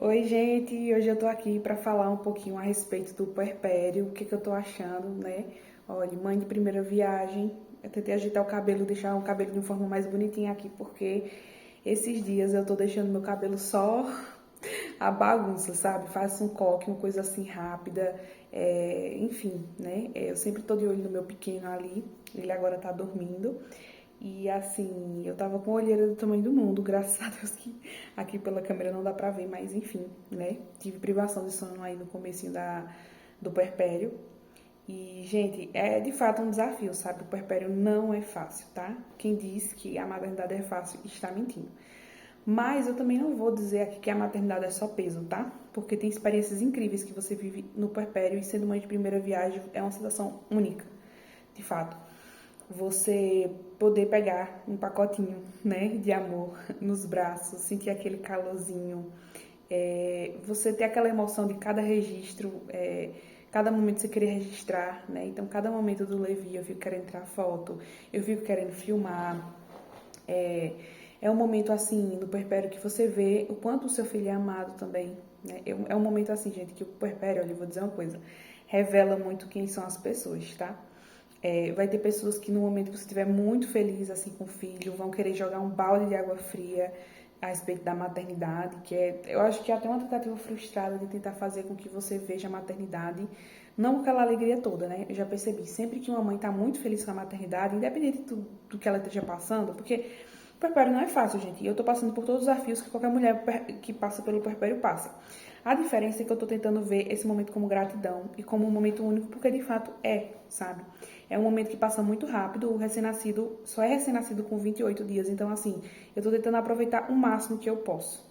Oi, gente! Hoje eu tô aqui pra falar um pouquinho a respeito do puerpério, o que que eu tô achando, né? Olha, mãe de primeira viagem, eu tentei ajeitar o cabelo, deixar o cabelo de uma forma mais bonitinha aqui, porque esses dias eu tô deixando meu cabelo só a bagunça, sabe? Faço um coque, uma coisa assim rápida, enfim, né? Eu sempre tô de olho no meu pequeno ali, ele agora tá dormindo. E assim, eu tava com a olheira do tamanho do mundo, graças a Deus que aqui pela câmera não dá pra ver, mas enfim, né? Tive privação de sono aí no comecinho do puerpério. E, gente, é de fato um desafio, sabe? O puerpério não é fácil, tá? Quem diz que a maternidade é fácil está mentindo. Mas eu também não vou dizer aqui que a maternidade é só peso, tá? Porque tem experiências incríveis que você vive no puerpério e sendo mãe de primeira viagem é uma sensação única, de fato. Você poder pegar um pacotinho, né, de amor nos braços, sentir aquele calorzinho, você ter aquela emoção de cada registro, cada momento você querer registrar, né? Então, cada momento do Levi eu fico querendo tirar foto, eu fico querendo filmar. É, é um momento assim no puerpério que você vê o quanto o seu filho é amado também, né? É um momento assim, gente, que o puerpério, olha, eu vou dizer uma coisa, revela muito quem são as pessoas, tá? Vai ter pessoas que no momento que você estiver muito feliz assim com o filho, vão querer jogar um balde de água fria a respeito da maternidade, eu acho que é até uma tentativa frustrada de tentar fazer com que você veja a maternidade não com aquela alegria toda, né? Eu já percebi, sempre que uma mãe está muito feliz com a maternidade, independente do que ela esteja passando, porque o puerpério não é fácil, gente. E eu tô passando por todos os desafios que qualquer mulher que passa pelo puerpério passa. A diferença é que eu tô tentando ver esse momento como gratidão e como um momento único, porque de fato sabe? É um momento que passa muito rápido, o recém-nascido só é recém-nascido com 28 dias, então assim, eu tô tentando aproveitar o máximo que eu posso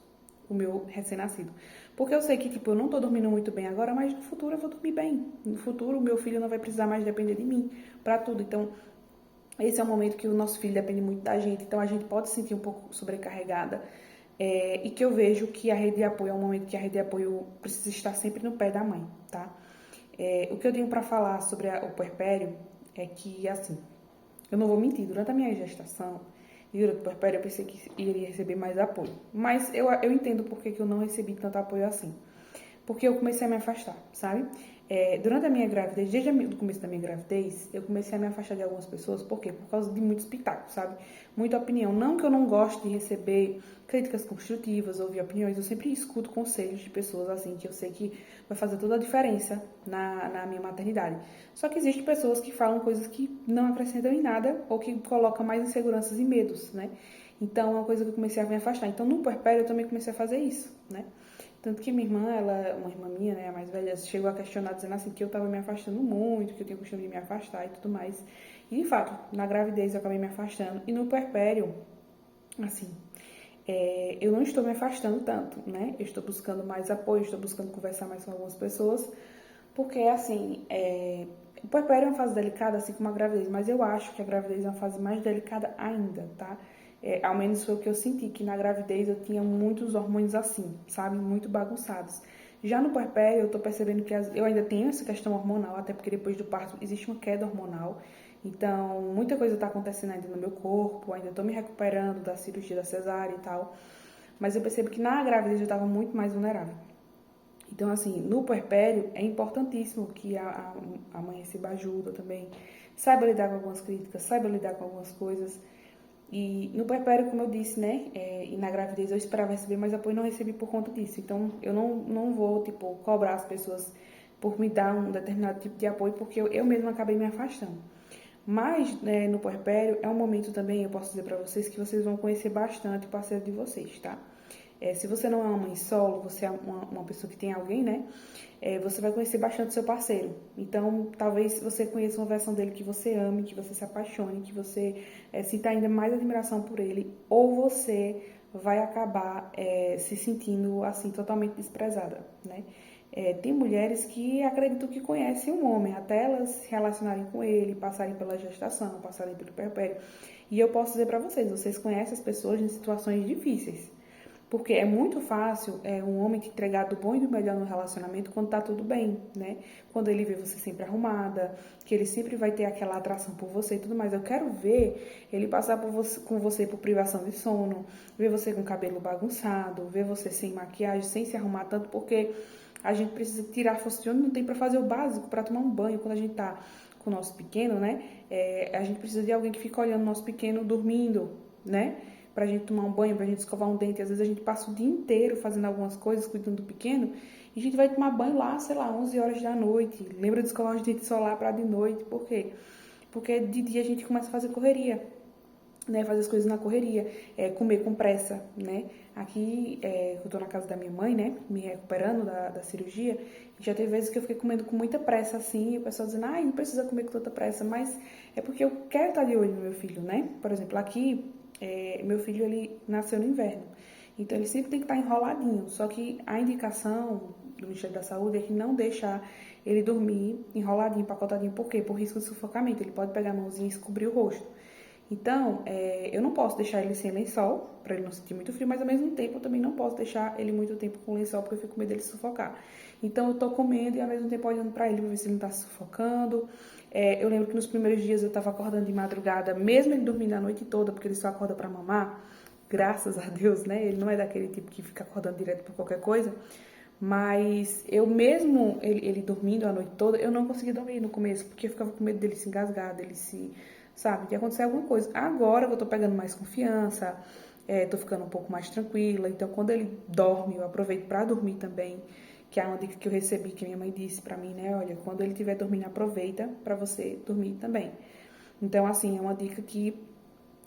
o meu recém-nascido. Porque eu sei que, tipo, eu não tô dormindo muito bem agora, mas no futuro eu vou dormir bem. No futuro, o meu filho não vai precisar mais depender de mim pra tudo. Então, esse é um momento que o nosso filho depende muito da gente, então a gente pode se sentir um pouco sobrecarregada. E que eu vejo que a rede de apoio é um momento que a rede de apoio precisa estar sempre no pé da mãe, tá? O que eu tenho pra falar sobre o puerpério é que, assim, eu não vou mentir, durante a minha gestação e durante o puerpério eu pensei que iria receber mais apoio. Mas eu entendo por que eu não recebi tanto apoio assim. Porque eu comecei a me afastar, sabe? Durante a minha gravidez, desde o começo da minha gravidez, eu comecei a me afastar de algumas pessoas. Por quê? Por causa de muitos pitacos, sabe? Muita opinião. Não que eu não goste de receber críticas construtivas, ouvir opiniões, eu sempre escuto conselhos de pessoas assim, que eu sei que vai fazer toda a diferença na minha maternidade. Só que existem pessoas que falam coisas que não acrescentam em nada ou que colocam mais inseguranças e medos, né? Então, é uma coisa que eu comecei a me afastar. Então, no puerpério, eu também comecei a fazer isso, né? Tanto que minha irmã, uma irmã minha, né, a mais velha, chegou a questionar, dizendo assim, que eu tava me afastando muito, que eu tinha o costume de me afastar e tudo mais. E, de fato, na gravidez eu acabei me afastando. E no puerpério, assim, eu não estou me afastando tanto, né? Eu estou buscando mais apoio, estou buscando conversar mais com algumas pessoas, porque, assim, o puerpério é uma fase delicada, assim como a gravidez, mas eu acho que a gravidez é uma fase mais delicada ainda, tá? Ao menos foi o que eu senti, que na gravidez eu tinha muitos hormônios assim, sabe? Muito bagunçados. Já no puerpério, eu tô percebendo que eu ainda tenho essa questão hormonal, até porque depois do parto existe uma queda hormonal. Então, muita coisa tá acontecendo ainda no meu corpo, ainda tô me recuperando da cirurgia da cesárea e tal. Mas eu percebo que na gravidez eu tava muito mais vulnerável. Então, assim, no puerpério é importantíssimo que a mãe receba ajuda também, saiba lidar com algumas críticas, saiba lidar com algumas coisas. E no puerpério, como eu disse, né, e na gravidez eu esperava receber mais apoio e não recebi por conta disso. Então, eu não vou, tipo, cobrar as pessoas por me dar um determinado tipo de apoio, porque eu mesma acabei me afastando. Mas, no puerpério, é um momento também, eu posso dizer pra vocês, que vocês vão conhecer bastante o parceiro de vocês, tá? Se você não é uma mãe solo, você é uma pessoa que tem alguém, né? Você vai conhecer bastante o seu parceiro. Então, talvez você conheça uma versão dele que você ame, que você se apaixone, que você sinta ainda mais admiração por ele, ou você vai acabar se sentindo, assim, totalmente desprezada, né? Tem mulheres que acreditam que conhecem um homem, até elas se relacionarem com ele, passarem pela gestação, passarem pelo puerpério. E eu posso dizer pra vocês conhecem as pessoas em situações difíceis. Porque é muito fácil um homem te entregar do bom e do melhor no relacionamento quando tá tudo bem, né? Quando ele vê você sempre arrumada, que ele sempre vai ter aquela atração por você e tudo mais. Eu quero ver ele passar com você por privação de sono, ver você com o cabelo bagunçado, ver você sem maquiagem, sem se arrumar tanto, porque a gente precisa tirar a força de onde não tem pra fazer o básico, pra tomar um banho. Quando a gente tá com o nosso pequeno, né? A gente precisa de alguém que fica olhando o nosso pequeno dormindo, né? Pra gente tomar um banho, pra gente escovar um dente. Às vezes a gente passa o dia inteiro fazendo algumas coisas, cuidando do pequeno, e a gente vai tomar banho lá, sei lá, 11 horas da noite. Lembra de escovar os dentes só lá pra de noite. Por quê? Porque de dia a gente começa a fazer correria, né? Fazer as coisas na correria, comer com pressa, né? Aqui, eu tô na casa da minha mãe, né? Me recuperando da cirurgia. E já teve vezes que eu fiquei comendo com muita pressa, assim, e o pessoal dizendo, ai, não precisa comer com tanta pressa, mas é porque eu quero estar de olho no meu filho, né? Por exemplo, aqui, meu filho, ele nasceu no inverno. Então, ele sempre tem que estar enroladinho. Só que a indicação do Ministério da Saúde é que não deixar ele dormir enroladinho, empacotadinho. Por quê? Por risco de sufocamento. Ele pode pegar a mãozinha e cobrir o rosto. Então, eu não posso deixar ele sem lençol, para ele não sentir muito frio, mas ao mesmo tempo eu também não posso deixar ele muito tempo com lençol, porque eu fico com medo dele sufocar. Então, eu tô comendo e ao mesmo tempo olhando para ele, pra ver se ele não tá sufocando. Eu lembro que nos primeiros dias eu tava acordando de madrugada, mesmo ele dormindo a noite toda, porque ele só acorda para mamar, graças a Deus, né? Ele não é daquele tipo que fica acordando direto por qualquer coisa. Mas eu mesmo, ele dormindo a noite toda, eu não conseguia dormir no começo, porque eu ficava com medo dele se engasgar, dele se, sabe, de acontecer alguma coisa. Agora que eu tô pegando mais confiança, tô ficando um pouco mais tranquila, então quando ele dorme, eu aproveito pra dormir também, que é uma dica que eu recebi, que minha mãe disse pra mim, né, olha, quando ele estiver dormindo, aproveita pra você dormir também. Então, assim, é uma dica que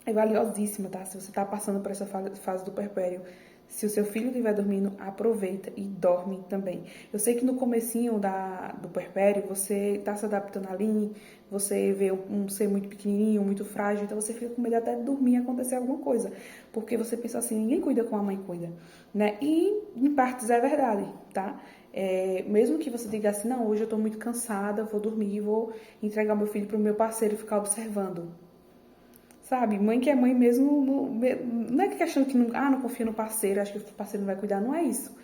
é valiosíssima, tá? Se você tá passando por essa fase do puerpério, se o seu filho estiver dormindo, aproveita e dorme também. Eu sei que no comecinho do puerpério, você tá se adaptando ali, você vê um ser muito pequenininho, muito frágil, então você fica com medo até de dormir e acontecer alguma coisa. Porque você pensa assim, ninguém cuida como a mãe cuida, né? E em partes é verdade, tá? Mesmo que você diga assim, não, hoje eu tô muito cansada, vou dormir, vou entregar meu filho pro meu parceiro e ficar observando. Sabe, mãe que é mãe mesmo, não é que questão que não confia no parceiro, acho que o parceiro não vai cuidar, não é isso.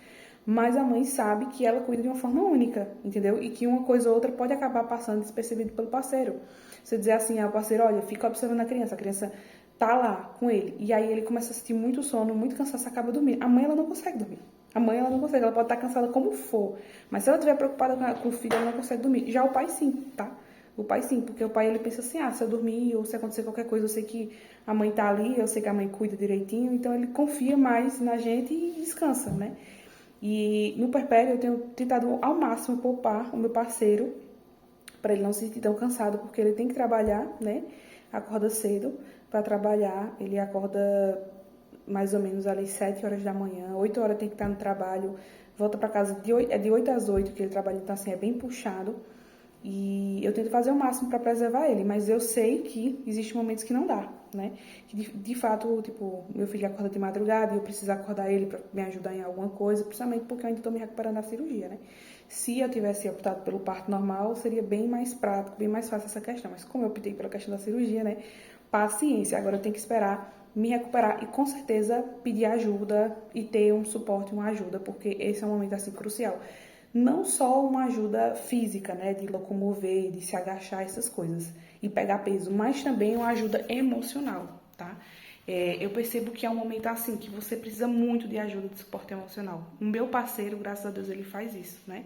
Mas a mãe sabe que ela cuida de uma forma única, entendeu? E que uma coisa ou outra pode acabar passando despercebido pelo parceiro. Você dizer assim ao parceiro, olha, fica observando a criança tá lá com ele, e aí ele começa a sentir muito sono, muito cansaço, acaba dormindo. A mãe, ela não consegue dormir. A mãe, ela não consegue, ela pode estar cansada como for, mas se ela estiver preocupada com o filho, ela não consegue dormir. Já o pai, sim, tá? O pai sim, porque o pai ele pensa assim, se eu dormir ou se acontecer qualquer coisa, eu sei que a mãe tá ali, eu sei que a mãe cuida direitinho, então ele confia mais na gente e descansa, né? E no puerpério eu tenho tentado ao máximo poupar o meu parceiro para ele não se sentir tão cansado, porque ele tem que trabalhar, né? Acorda cedo para trabalhar, ele acorda mais ou menos ali 7 horas da manhã, 8 horas tem que estar no trabalho, volta para casa de 8 às 8 que ele trabalha, então assim é bem puxado. E eu tento fazer o máximo para preservar ele, mas eu sei que existem momentos que não dá, né? Que de fato, tipo, meu filho acorda de madrugada e eu preciso acordar ele para me ajudar em alguma coisa, principalmente porque eu ainda estou me recuperando da cirurgia, né? Se eu tivesse optado pelo parto normal, seria bem mais prático, bem mais fácil essa questão. Mas como eu optei pela questão da cirurgia, né? Paciência. Agora eu tenho que esperar me recuperar e com certeza pedir ajuda e ter um suporte, uma ajuda, porque esse é um momento assim crucial. Não só uma ajuda física, né, de locomover, de se agachar, essas coisas, e pegar peso, mas também uma ajuda emocional, tá? Eu percebo que é um momento assim, que você precisa muito de ajuda, de suporte emocional. O meu parceiro, graças a Deus, ele faz isso, né?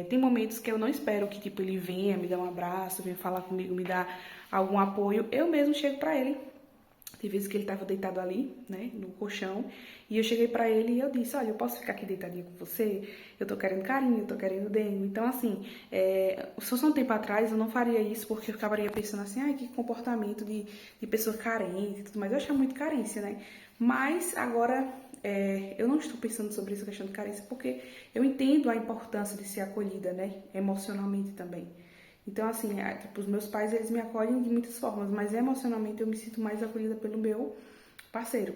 Tem momentos que eu não espero que, tipo, ele venha me dar um abraço, venha falar comigo, me dar algum apoio. Eu mesmo chego pra ele. Tem vezes que ele estava deitado ali, né, no colchão, e eu cheguei pra ele e eu disse, olha, eu posso ficar aqui deitadinha com você? Eu tô querendo carinho, eu tô querendo dengo. Então, assim, se fosse um tempo atrás, eu não faria isso, porque eu ficaria pensando assim, ai, que comportamento de pessoa carente e tudo mais. Eu acho muito carência, né? Mas, agora, eu não estou pensando sobre essa questão de carência, porque eu entendo a importância de ser acolhida, né, emocionalmente também. Então, assim, tipo, os meus pais, eles me acolhem de muitas formas, mas emocionalmente eu me sinto mais acolhida pelo meu parceiro.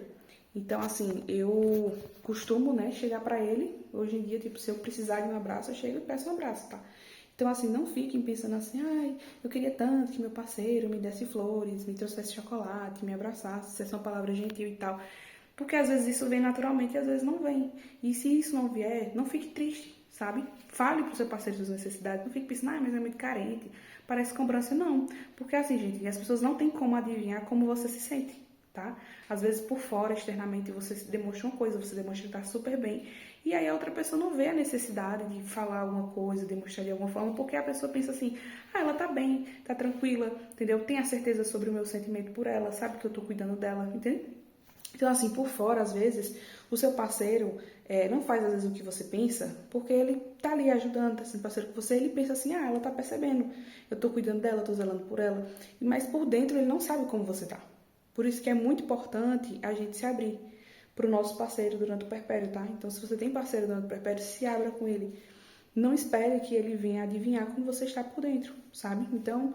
Então, assim, eu costumo, né, chegar pra ele, hoje em dia, tipo, se eu precisar de um abraço, eu chego e peço um abraço, tá? Então, assim, não fiquem pensando assim, ai, eu queria tanto que meu parceiro me desse flores, me trouxesse chocolate, me abraçasse, se essa é uma palavra gentil e tal. Porque às vezes isso vem naturalmente e às vezes não vem. E se isso não vier, não fique triste, sabe? Fale pro seu parceiro suas necessidades, não fique pensando, mas é muito carente, parece cobrança, não. Porque assim, gente, as pessoas não têm como adivinhar como você se sente, tá? Às vezes por fora, externamente, você demonstra uma coisa, você demonstra que tá super bem, e aí a outra pessoa não vê a necessidade de falar alguma coisa, demonstrar de alguma forma, porque a pessoa pensa assim, ela tá bem, tá tranquila, entendeu? Tem a certeza sobre o meu sentimento por ela, sabe que eu tô cuidando dela, entende? Então, assim, por fora, às vezes, o seu parceiro não faz, às vezes, o que você pensa, porque ele tá ali ajudando, tá sendo parceiro com você, ele pensa assim, ela tá percebendo, eu tô cuidando dela, tô zelando por ela, mas por dentro ele não sabe como você tá. Por isso que é muito importante a gente se abrir pro nosso parceiro durante o puerpério, tá? Então, se você tem parceiro durante o puerpério, se abra com ele. Não espere que ele venha adivinhar como você está por dentro, sabe? Então,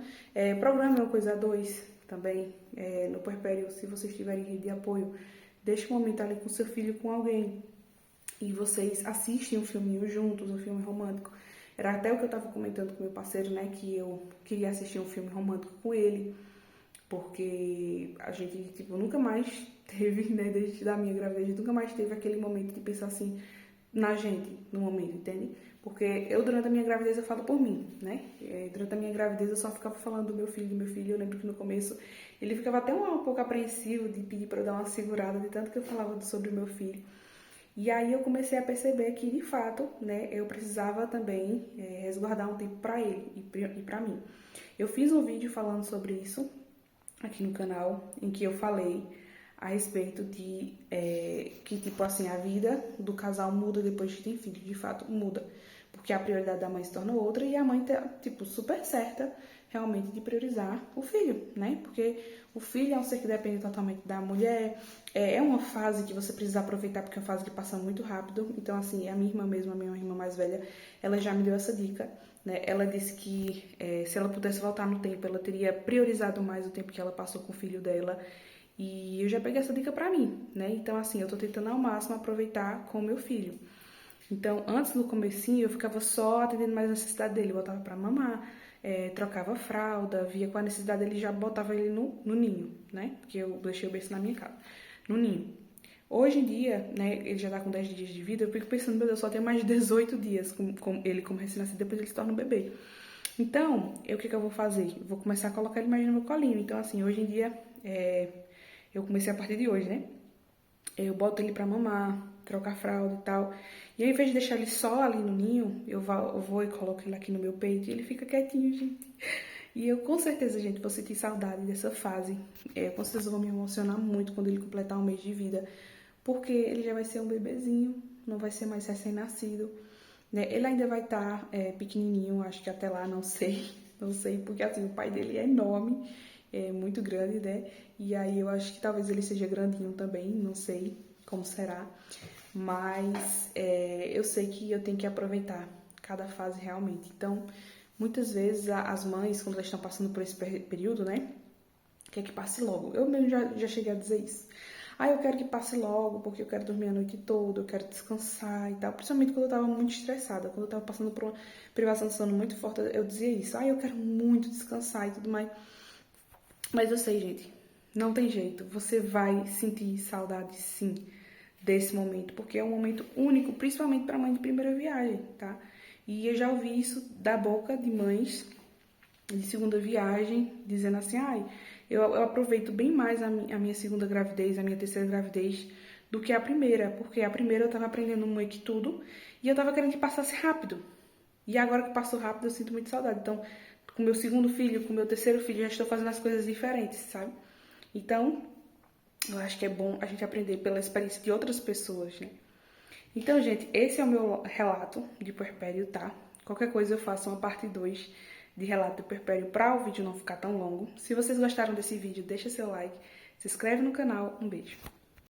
programa uma coisa a dois também, no puerpério, se vocês tiverem rede de apoio. Deixe um momento ali com seu filho, com alguém, e vocês assistem um filminho juntos, um filme romântico. Era até o que eu estava comentando com meu parceiro, né? Que eu queria assistir um filme romântico com ele, porque a gente, tipo, nunca mais teve, né? Desde da minha gravidez, nunca mais teve aquele momento de pensar assim na gente, no momento, entende? Porque eu, durante a minha gravidez, eu falo por mim, né? Durante a minha gravidez, eu só ficava falando do meu filho. Eu lembro que no começo ele ficava até um pouco apreensivo de pedir para eu dar uma segurada, de tanto que eu falava sobre o meu filho. E aí eu comecei a perceber que, de fato, né, eu precisava também resguardar um tempo para ele e para mim. Eu fiz um vídeo falando sobre isso aqui no canal, em que eu falei a respeito de que, tipo assim, a vida do casal muda depois que tem filho, de fato muda. Porque a prioridade da mãe se torna outra e a mãe tá, tipo, super certa realmente de priorizar o filho, né? Porque o filho é um ser que depende totalmente da mulher, é uma fase que você precisa aproveitar porque é uma fase que passa muito rápido. Então, assim, a minha irmã mesmo, a minha irmã mais velha, ela já me deu essa dica, né? Ela disse que se ela pudesse voltar no tempo, ela teria priorizado mais o tempo que ela passou com o filho dela. E eu já peguei essa dica pra mim, né? Então, assim, eu tô tentando ao máximo aproveitar com o meu filho. Então, antes, no comecinho, eu ficava só atendendo mais a necessidade dele. Eu botava pra mamar, trocava a fralda, via com a necessidade dele, já botava ele no ninho, né? Porque eu deixei o berço na minha casa, no ninho. Hoje em dia, né, ele já tá com 10 dias de vida, eu fico pensando, meu Deus, só tem mais de 18 dias com ele como recém-nascido, depois ele se torna um bebê. Então, o que eu vou fazer? Vou começar a colocar ele mais no meu colinho. Então, assim, hoje em dia, eu comecei a partir de hoje, né? Eu boto ele pra mamar, trocar fralda e tal. E ao invés de deixar ele só ali no ninho, eu vou e coloco ele aqui no meu peito e ele fica quietinho, gente. E eu com certeza, gente, vou sentir saudade dessa fase. Com certeza vou me emocionar muito quando ele completar um mês de vida. Porque ele já vai ser um bebezinho, não vai ser mais recém-nascido. Né? Ele ainda vai estar pequenininho, acho que até lá, não sei. Não sei, porque assim, o pai dele é enorme, é muito grande, né? E aí eu acho que talvez ele seja grandinho também, não sei como será. Mas eu sei que eu tenho que aproveitar cada fase realmente. Então, muitas vezes as mães, quando elas estão passando por esse período, né? Quer que passe logo. Eu mesmo já cheguei a dizer isso. Eu quero que passe logo, porque eu quero dormir a noite toda, eu quero descansar e tal. Principalmente quando eu tava muito estressada, quando eu tava passando por uma privação de sono muito forte, eu dizia isso. Eu quero muito descansar e tudo mais. Mas eu sei, gente, não tem jeito. Você vai sentir saudade, sim, desse momento, porque é um momento único, principalmente para mãe de primeira viagem, tá? E eu já ouvi isso da boca de mães de segunda viagem, dizendo assim, eu aproveito bem mais a minha segunda gravidez, a minha terceira gravidez, do que a primeira, porque a primeira eu tava aprendendo meio que tudo, e eu tava querendo que passasse rápido. E agora que passou rápido, eu sinto muita saudade. Então, com meu segundo filho, com meu terceiro filho, já estou fazendo as coisas diferentes, sabe? Então, eu acho que é bom a gente aprender pela experiência de outras pessoas, né? Então, gente, esse é o meu relato de puerpério, tá? Qualquer coisa eu faço uma parte 2 de relato de puerpério para o vídeo não ficar tão longo. Se vocês gostaram desse vídeo, deixa seu like, se inscreve no canal. Um beijo!